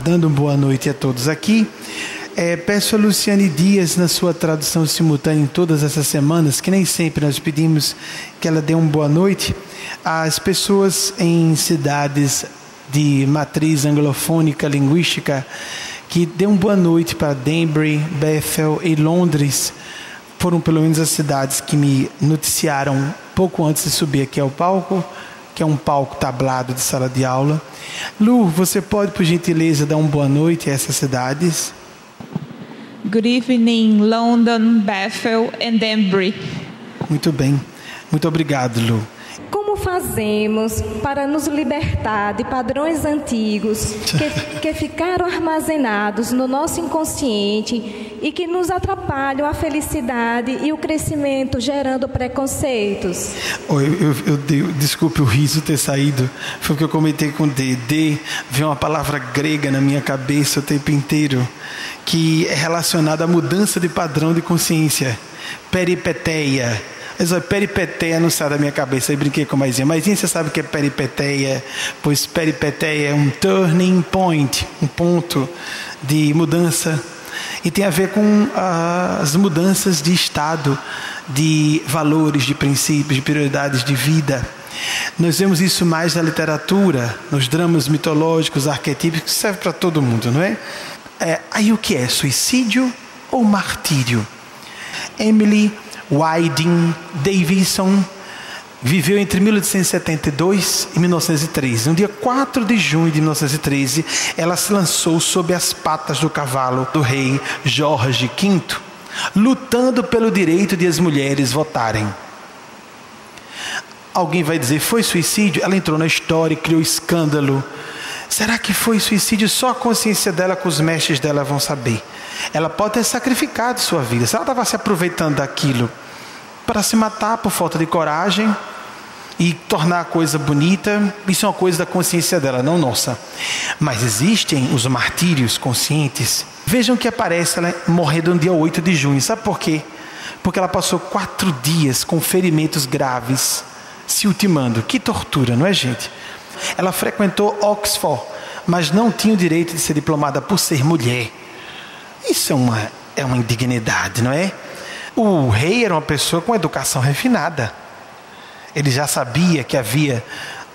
dando boa noite a todos aqui. Peço a Luciane Dias, na sua tradução simultânea em todas essas semanas, que nem sempre nós pedimos que ela dê uma boa noite às pessoas em cidades de matriz anglofônica, linguística, que dê uma boa noite para Danbury, Bethel e Londres. Foram pelo menos as cidades que me noticiaram pouco antes de subir aqui ao palco, que é um palco tablado de sala de aula. Lu, você pode, por gentileza, dar uma boa noite a essas cidades? Good evening, London, Bethel and Danbury. Muito bem. Muito obrigado, Lu. Como fazemos para nos libertar de padrões antigos que ficaram armazenados no nosso inconsciente e que nos atrapalham a felicidade e o crescimento, gerando preconceitos? Desculpe o riso ter saído. Foi o que eu comentei com o D. Veio uma palavra grega na minha cabeça o tempo inteiro, que é relacionada à mudança de padrão de consciência. Peripeteia. Mas peripeteia não sai da minha cabeça. Aí brinquei com a Maisinha. Maisinha, você sabe o que é peripeteia? Pois peripeteia é um turning point, um ponto de mudança. E tem a ver com as mudanças de estado, de valores, de princípios, de prioridades de vida. Nós vemos isso mais na literatura, nos dramas mitológicos, arquetípicos, que serve para todo mundo, não é? Aí o que é? Suicídio ou martírio? Emily Wilding Davison viveu entre 1872 e 1913. No dia 4 de junho de 1913, ela se lançou sob as patas do cavalo do rei Jorge V, lutando pelo direito de as mulheres votarem. Alguém vai dizer, foi suicídio? Ela entrou na história e criou escândalo. Será que foi suicídio? Só a consciência dela, com os mestres dela vão saber. Ela pode ter sacrificado sua vida. Se ela estava se aproveitando daquilo para se matar por falta de coragem e tornar a coisa bonita, isso é uma coisa da consciência dela, não nossa. Mas existem os martírios conscientes. Vejam que aparece ela morrendo no dia 8 de junho. Sabe por quê? Porque ela passou 4 dias com ferimentos graves, se ultimando. Que tortura, não é, gente? Ela frequentou Oxford, mas não tinha o direito de ser diplomada por ser mulher. Isso é uma indignidade, não é? O rei era uma pessoa com educação refinada. Ele já sabia que havia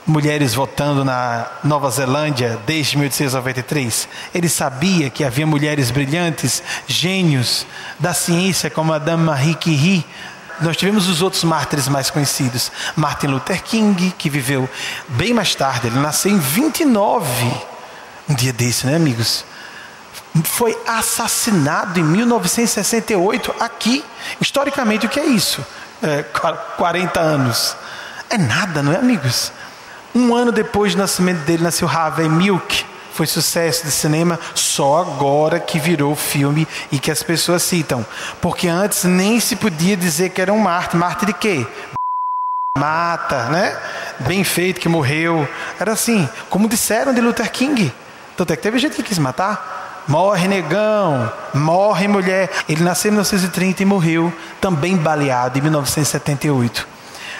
mulheres votando na Nova Zelândia desde 1893. Ele sabia que havia mulheres brilhantes, gênios da ciência, como Madame Marie Curie. Nós tivemos os outros mártires mais conhecidos. Martin Luther King, que viveu bem mais tarde. Ele nasceu em 29. Um dia desse, né, amigos? Foi assassinado em 1968 aqui. Historicamente, o que é isso? 40 anos. É nada, não é, amigos? Um ano depois do nascimento dele, nasceu Harvey Milk. Foi sucesso de cinema, só agora que virou filme e que as pessoas citam. Porque antes nem se podia dizer que era um mártir. Mártir de quê? Mata, né? Bem feito, que morreu. Era assim, como disseram de Luther King. Tanto é que teve gente que quis matar. Morre negão, morre mulher. Ele nasceu em 1930 e morreu também baleado em 1978.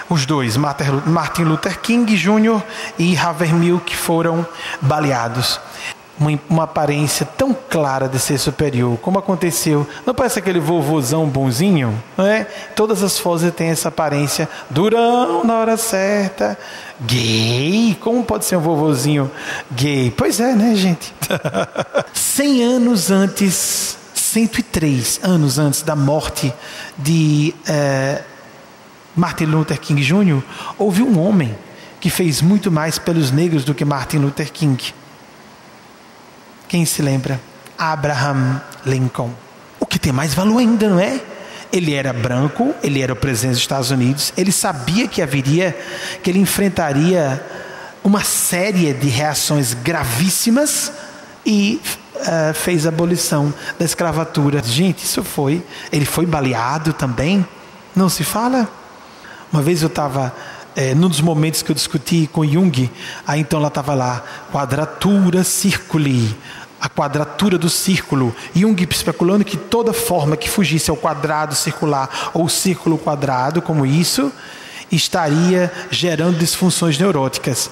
Os dois, Martin Luther King Jr. e Harvey Milk, foram baleados. Uma aparência tão clara de ser superior, como aconteceu. Não parece aquele vovôzão bonzinho? Não é? Todas as fotos têm essa aparência. Durão na hora certa. Gay? Como pode ser um vovôzinho gay? Pois é, né, gente? 100 anos antes, 103 anos antes da morte de Martin Luther King Jr., houve um homem que fez muito mais pelos negros do que Martin Luther King. Quem se lembra? Abraham Lincoln. O que tem mais valor ainda, não é? Ele era branco, ele era o presidente dos Estados Unidos, ele sabia que ele enfrentaria uma série de reações gravíssimas e fez a abolição da escravatura. Gente, ele foi baleado também, não se fala? Uma vez eu estava, num dos momentos que eu discuti com Jung, aí então ela estava lá, quadratura circuli, a quadratura do círculo. Jung especulando que toda forma que fugisse ao quadrado circular ou círculo quadrado, como isso, estaria gerando disfunções neuróticas.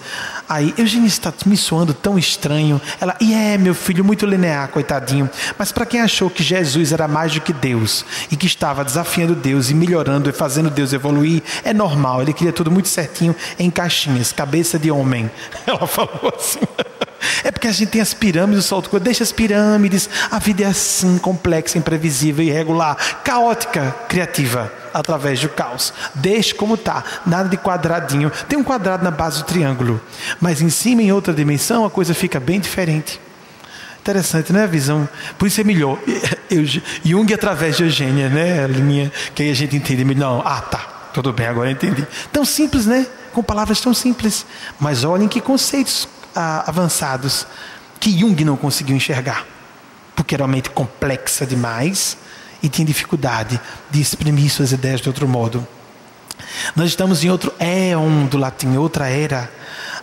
Aí, Eugênia, está me soando tão estranho. Ela, meu filho, muito linear, coitadinho. Mas para quem achou que Jesus era mais do que Deus e que estava desafiando Deus e melhorando e fazendo Deus evoluir, é normal. Ele queria tudo muito certinho em caixinhas, cabeça de homem. Ela falou assim. É porque a gente tem as pirâmides, o salto, deixa as pirâmides, a vida é assim, complexa, imprevisível, irregular, caótica, criativa, através do caos. Deixa como está, nada de quadradinho. Tem um quadrado na base do triângulo, mas em cima, em outra dimensão, a coisa fica bem diferente. Interessante, né? A visão. Por isso é melhor. Jung através de Eugênia, né? A linha que aí a gente entende melhor. Não, tá, tudo bem, agora eu entendi. Tão simples, né? Com palavras tão simples. Mas olhem que conceitos avançados que Jung não conseguiu enxergar, porque era uma mente complexa demais e tinha dificuldade de exprimir suas ideias de outro modo. Nós estamos em outro éon do latim, outra era,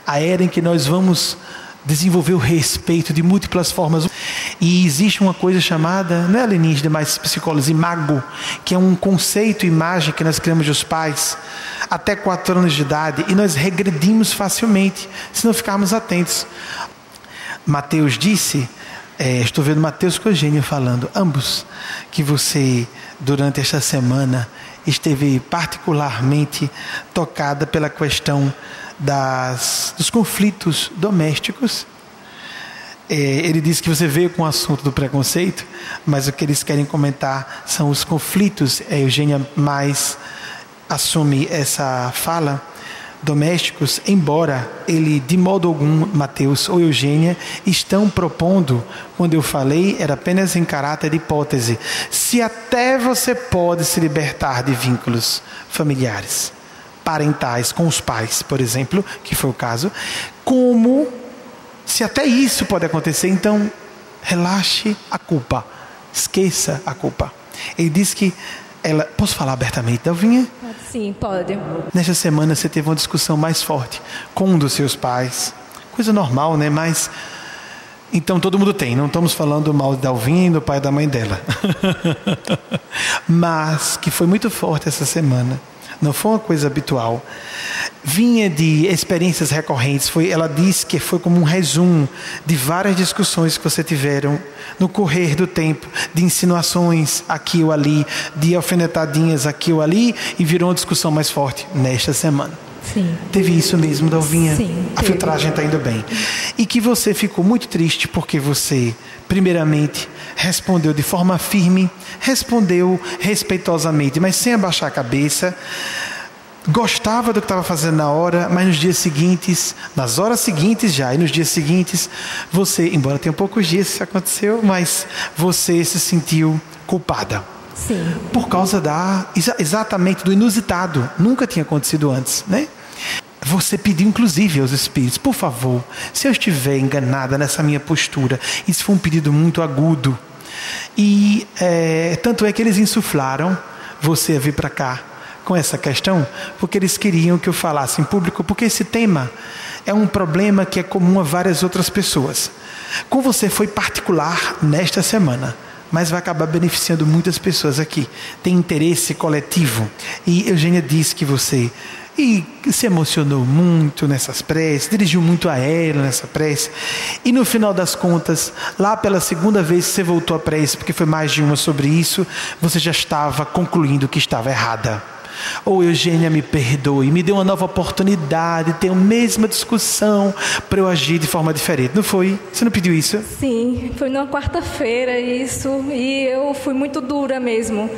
a era em que nós vamos desenvolver o respeito de múltiplas formas. E existe uma coisa chamada, não é alienígena, mas psicólogos, imago, que é um conceito, imagem que nós criamos dos pais até 4 anos de idade, e nós regredimos facilmente se não ficarmos atentos. Mateus disse, estou vendo Mateus com Eugênia falando, ambos, que você durante esta semana esteve particularmente tocada pela questão dos conflitos domésticos. Ele disse que você veio com o assunto do preconceito, mas o que eles querem comentar são os conflitos. Eugênia mais assume essa fala, domésticos, embora ele de modo algum, Mateus ou Eugênia, estão propondo, quando eu falei, era apenas em caráter de hipótese, se até você pode se libertar de vínculos familiares, parentais, com os pais, por exemplo, que foi o caso, como se até isso pode acontecer, então relaxe a culpa, esqueça a culpa. Ele disse que posso falar abertamente, Dalvinha? Sim, pode. Nesta semana você teve uma discussão mais forte com um dos seus pais, coisa normal, né? Mas então todo mundo tem, não estamos falando mal de Dalvinha e do pai e da mãe dela. Mas que foi muito forte essa semana. Não foi uma coisa habitual. Vinha de experiências recorrentes. Ela disse que foi como um resumo de várias discussões que você tiveram no correr do tempo, de insinuações aqui ou ali, de alfinetadinhas aqui ou ali, e virou uma discussão mais forte nesta semana. Sim. Teve isso mesmo, Dalvinha? Sim, a filtragem está indo bem. E que você ficou muito triste porque você, primeiramente, respondeu de forma firme, respondeu respeitosamente, mas sem abaixar a cabeça. Gostava do que estava fazendo na hora, mas nos dias seguintes, nas horas seguintes já, e nos dias seguintes, você, embora tenha poucos dias que isso aconteceu, mas você se sentiu culpada. Sim. Por causa exatamente do inusitado. Nunca tinha acontecido antes, né? Você pediu inclusive aos espíritos, por favor, se eu estiver enganada nessa minha postura, isso foi um pedido muito agudo. E tanto é que eles insuflaram você a vir para cá com essa questão, porque eles queriam que eu falasse em público, porque esse tema é um problema que é comum a várias outras pessoas. Com você foi particular nesta semana, mas vai acabar beneficiando muitas pessoas aqui. Tem interesse coletivo. E Eugênia disse que você se emocionou muito nessas preces, dirigiu muito a ela nessa prece, e no final das contas, lá pela segunda vez que você voltou à prece, porque foi mais de uma sobre isso, você já estava concluindo que estava errada. Eugênia, me perdoe, me deu uma nova oportunidade, ter a mesma discussão para eu agir de forma diferente. Não foi? Você não pediu isso? Sim, foi numa quarta-feira isso, e eu fui muito dura mesmo,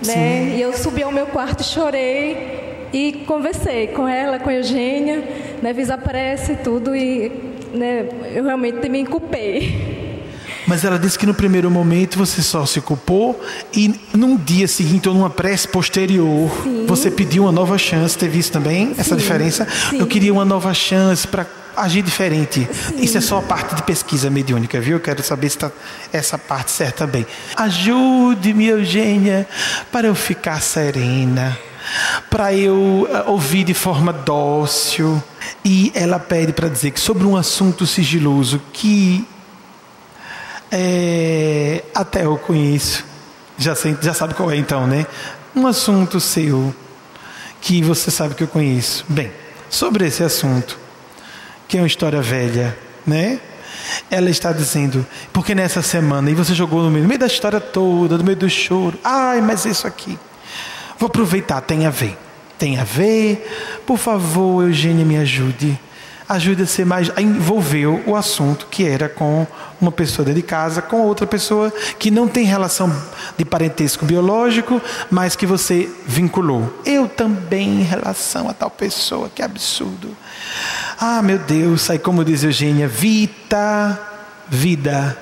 né? E eu subi ao meu quarto e chorei, e conversei com ela, com a Eugênia, né? Fiz a prece e tudo, e né, eu realmente me culpei. Mas ela disse que no primeiro momento você só se culpou, e num dia seguinte ou numa prece posterior, sim, você pediu uma nova chance. Teve isso também? Essa diferença? Sim. Eu queria uma nova chance para agir diferente. Sim. Isso é só a parte de pesquisa mediúnica, viu? Eu quero saber se está essa parte certa também. Ajude-me, Eugênia, para eu ficar serena, para eu ouvir de forma dócil. E ela pede para dizer que sobre um assunto sigiloso que até eu conheço, já sabe qual é então, né? Um assunto seu que você sabe que eu conheço. Bem, sobre esse assunto, que é uma história velha, né? Ela está dizendo, porque nessa semana, e você jogou no meio da história toda, no meio do choro, ai, mas isso aqui, vou aproveitar, tem a ver, por favor, Eugênia, me ajude a ser mais, envolveu o assunto que era com uma pessoa dentro de casa, com outra pessoa que não tem relação de parentesco biológico, mas que você vinculou. Eu também em relação a tal pessoa, que absurdo. Ah, meu Deus, aí como diz Eugênia, vita, vida,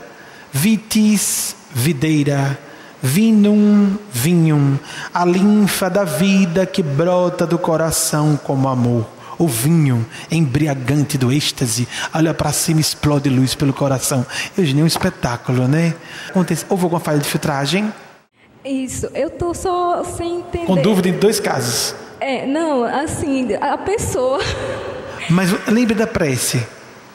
vitis, videira, vinum, vinhum, a linfa da vida que brota do coração como amor. O vinho embriagante do êxtase, olha para cima, explode luz pelo coração. Eugênia, é um espetáculo, né? Houve alguma falha de filtragem? Isso, eu tô só sem entender. Com dúvida em 2 casos. Não, assim, a pessoa... Mas lembre da prece.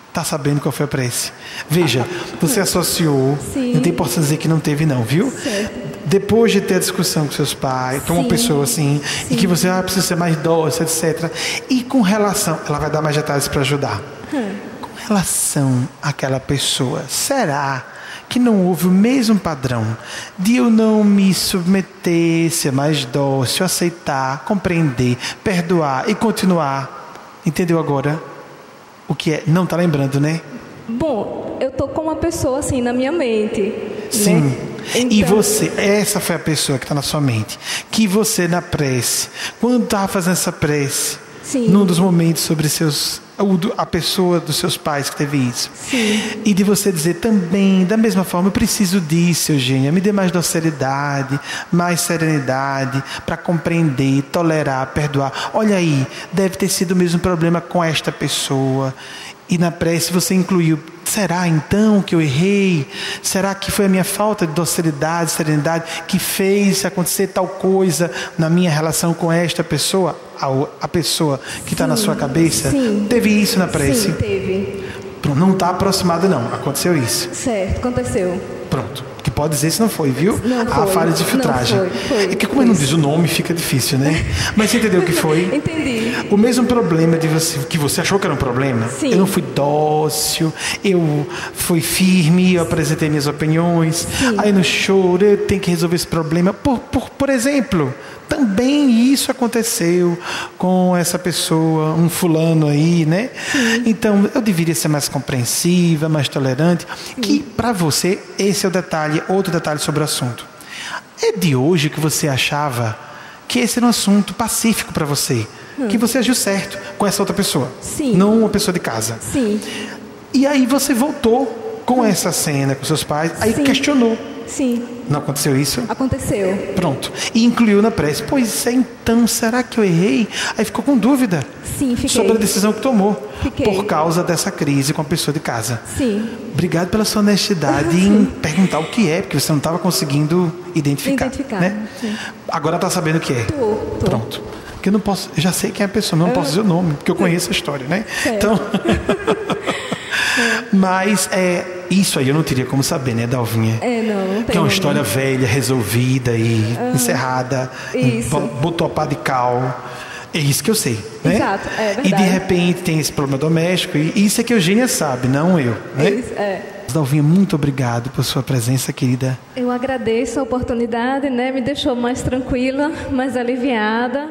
Está sabendo qual foi a prece? Veja, você associou. Sim. Não tem importância dizer que não teve não, viu? Certo. Depois de ter a discussão com seus pais, com uma pessoa assim, sim, e que você precisa ser mais dócil, etc. E com relação, ela vai dar mais detalhes para ajudar. Com relação àquela pessoa, será que não houve o mesmo padrão de eu não me submeter, ser mais dócil, aceitar, compreender, perdoar e continuar? Entendeu agora o que é? Não está lembrando, né? Bom, eu tô com uma pessoa assim na minha mente. Sim. Né? Então... E você, essa foi a pessoa que está na sua mente. Que você na prece, quando estava fazendo essa prece, sim, num dos momentos sobre a pessoa dos seus pais que teve isso. Sim. E de você dizer também, da mesma forma, eu preciso disso, Eugênia, me dê mais docilidade, mais serenidade, para compreender, tolerar, perdoar. Olha aí, deve ter sido o mesmo problema com esta pessoa. E na prece você incluiu, será então que eu errei? Será que foi a minha falta de docilidade, serenidade que fez acontecer tal coisa na minha relação com esta pessoa? A pessoa que está na sua cabeça? Sim. Teve isso na prece? Sim, teve. Pronto, não está aproximado não, aconteceu isso. Certo, aconteceu. Pronto. Que pode dizer se não foi, viu? Não foi. A falha de filtragem. Não foi. É que como ele não diz o nome, fica difícil, né? Mas você entendeu o que foi? Entendi. O mesmo problema de você, que você achou que era um problema. Sim. Eu não fui dócil, eu fui firme, eu apresentei minhas opiniões. Sim. Aí no choro, eu tenho que resolver esse problema. Por exemplo, também isso aconteceu com essa pessoa, um fulano aí, né? Sim. Então, eu deveria ser mais compreensiva, mais tolerante. Sim. Que para você, esse é o detalhe, outro detalhe sobre o assunto. É de hoje que você achava que esse era um assunto pacífico para você, que você agiu certo com essa outra pessoa, sim, não uma pessoa de casa. Sim. E aí você voltou com essa cena com seus pais, aí sim, questionou. Sim. Não aconteceu isso? Aconteceu. Pronto. E incluiu na prece. Pois é, então, será que eu errei? Aí ficou com dúvida. Sim, fiquei. Sobre a decisão que tomou. Fiquei. Por causa dessa crise com a pessoa de casa. Sim. Obrigado pela sua honestidade em perguntar o que é, porque você não estava conseguindo identificar. Né? Sim. Agora está sabendo o que é. Tô. Pronto. Porque eu não posso, eu já sei quem é a pessoa, não posso dizer o nome, porque eu conheço a história, né? Certo. Então... Mas isso aí eu não teria como saber, né, Dalvinha? Não tem. Que é uma história velha, resolvida e encerrada. Isso. Botou a pá de cal. É isso que eu sei, né? Exato, é verdade. E de repente tem esse problema doméstico. E isso é que a Eugênia sabe, não eu, né? Isso, Dalvinha, muito obrigado por sua presença, querida. Eu agradeço a oportunidade, né? Me deixou mais tranquila, mais aliviada.